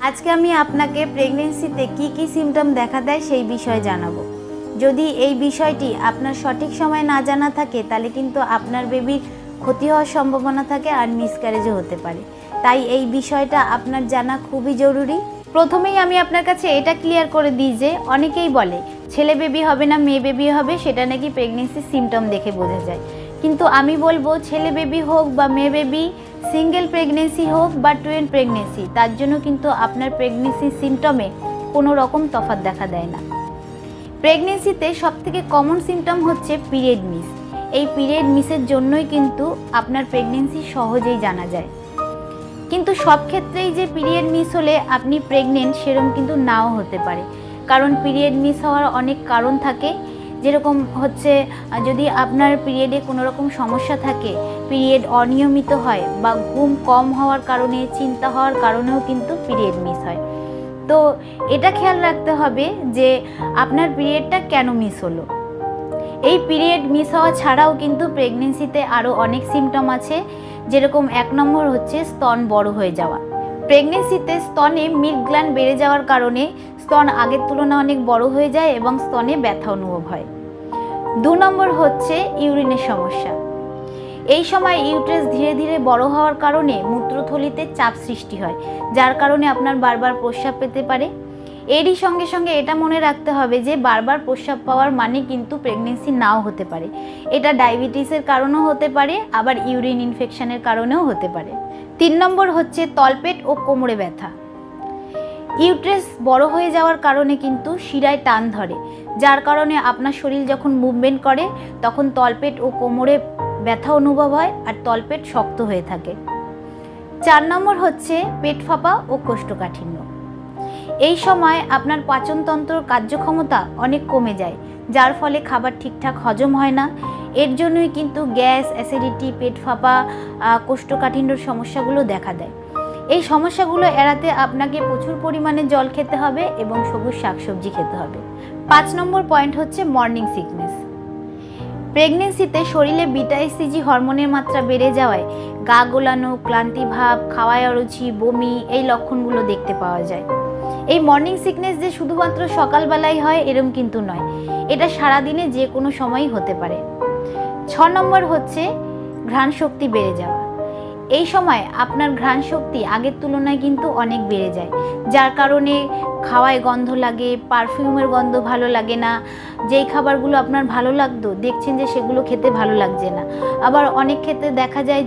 আজকে আমি আপনাকে প্রেগন্যান্সিতে কি সিমটম দেখা দেয় সেই বিষয়ে জানাবো। যদি এই বিষয়টি আপনার সঠিক সময় না জানা থাকে তাহলে কিন্তু আপনার বেবির ক্ষতি হওয়ার সম্ভাবনা থাকে আর মিসক্যারেজও হতে পারে। তাই এই বিষয়টা আপনার জানা খুবই জরুরি। প্রথমেই আমি আপনার কাছে এটা ক্লিয়ার করে দিই যে অনেকেই বলে ছেলে বেবি হবে না মেয়ে বেবি হবে, সেটা নাকি প্রেগন্যান্সির সিমটম দেখে বোঝা যায়। কিন্তু আমি বলবো ছেলে বেবি হোক বা মেয়ে বেবি, সিঙ্গেল প্রেগনেন্সি হোক বা টুইন প্রেগনেন্সি, তার জন্য কিন্তু আপনার প্রেগনেন্সির সিমটমে কোনো রকম তফাৎ দেখা দেয় না। প্রেগনেন্সিতে সবথেকে কমন সিমটম হচ্ছে পিরিয়ড মিস। এই পিরিয়ড মিসের জন্যই কিন্তু আপনার প্রেগনেন্সি সহজেই জানা যায়। কিন্তু সব ক্ষেত্রেই যে পিরিয়ড মিস হলে আপনি প্রেগনেন্ট সেরকম কিন্তু নাও হতে পারে, কারণ পিরিয়ড মিস হওয়ার অনেক কারণ থাকে। যেরকম হচ্ছে যদি আপনার পিরিয়ডে কোনো রকম সমস্যা থাকে, পিরিয়ড অনিয়মিত হয় বা ঘুম কম হওয়ার কারণে, চিন্তা হওয়ার কারণেও কিন্তু পিরিয়ড মিস হয়। তো এটা খেয়াল রাখতে হবে যে আপনার পিরিয়ডটা কেন মিস হলো। এই পিরিয়ড মিস হওয়া ছাড়াও কিন্তু প্রেগনেন্সিতে আরও অনেক সিমটম আছে। যেরকম 1 নম্বর হচ্ছে স্তন বড় হয়ে যাওয়া। প্রেগনেন্সিতে স্তনে মিল্ক গ্ল্যান্ড বেড়ে যাওয়ার কারণে স্তন আগের তুলনায় অনেক বড় হয়ে যায় এবং স্তনে ব্যথা অনুভব হয়। 2 নম্বর হচ্ছে ইউরিনের সমস্যা। এই সময় ইউট্রাস ধীরে ধীরে বড় হওয়ার কারণে মূত্রথলিতে চাপ সৃষ্টি হয়, যার কারণে আপনার বারবার প্রস্রাব পেতে পারে। এরই সঙ্গে সঙ্গে এটা মনে রাখতে হবে যে বারবার প্রস্রাব পাওয়ার মানে কিন্তু প্রেগনেন্সি নাও হতে পারে। এটা ডায়াবেটিসের কারণেও হতে পারে, আবার ইউরিন ইনফেকশনের কারণেও হতে পারে। 3 নম্বর হচ্ছে তলপেট ও কোমরে ব্যথা। ইউট্রাস বড় হয়ে যাওয়ার কারণে কিন্তু শিরায় টান ধরে, যার কারণে আপনার শরীর যখন মুভমেন্ট করে তখন তলপেট ও কোমরে ব্যথা অনুভব হয় আর তলপেট শক্ত হয়ে থাকে। 4 নম্বর হচ্ছে পেট ফাঁপা ও কোষ্ঠকাঠিন্য। এই সময় আপনার পাচনতন্ত্রের কার্যক্ষমতা অনেক কমে যায়, যার ফলে খাবার ঠিকঠাক হজম হয় না। এর জন্যই কিন্তু গ্যাস, অ্যাসিডিটি, পেট ফাঁপা, কোষ্ঠকাঠিন্যর সমস্যাগুলো দেখা দেয়। এই সমস্যাগুলো এড়াতে আপনাকে প্রচুর পরিমাণে জল খেতে হবে এবং সবুজ শাকসবজি খেতে হবে। 5 নম্বর পয়েন্ট হচ্ছে মর্নিং সিকনেস। প্রেগনেন্সিতে শরীরে বিটা-এসিজি হরমোনের মাত্রা বেড়ে যাওয়ায় গা গোলানো, ক্লান্তি ভাব, খাওয়ায় অরুচি, বমি এই লক্ষণগুলো দেখতে পাওয়া যায়। এই মর্নিং সিকনেস যে শুধুমাত্র সকালবেলায় হয় এরম কিন্তু নয়, এটা সারাদিনে যে কোনো সময়ই হতে পারে। 6 নম্বর হচ্ছে ঘ্রাণ শক্তি বেড়ে যাওয়া। এই সময় আপনার ঘ্রাণ শক্তি আগের তুলনায় কিন্তু অনেক বেড়ে যায়, যার কারণে খাওয়ায় গন্ধ লাগে, পারফিউমের গন্ধ ভালো লাগে না। যেই খাবারগুলো আপনার ভালো লাগতো দেখছেন যে সেগুলো খেতে ভালো লাগছে না। আবার অনেক ক্ষেত্রে দেখা যায়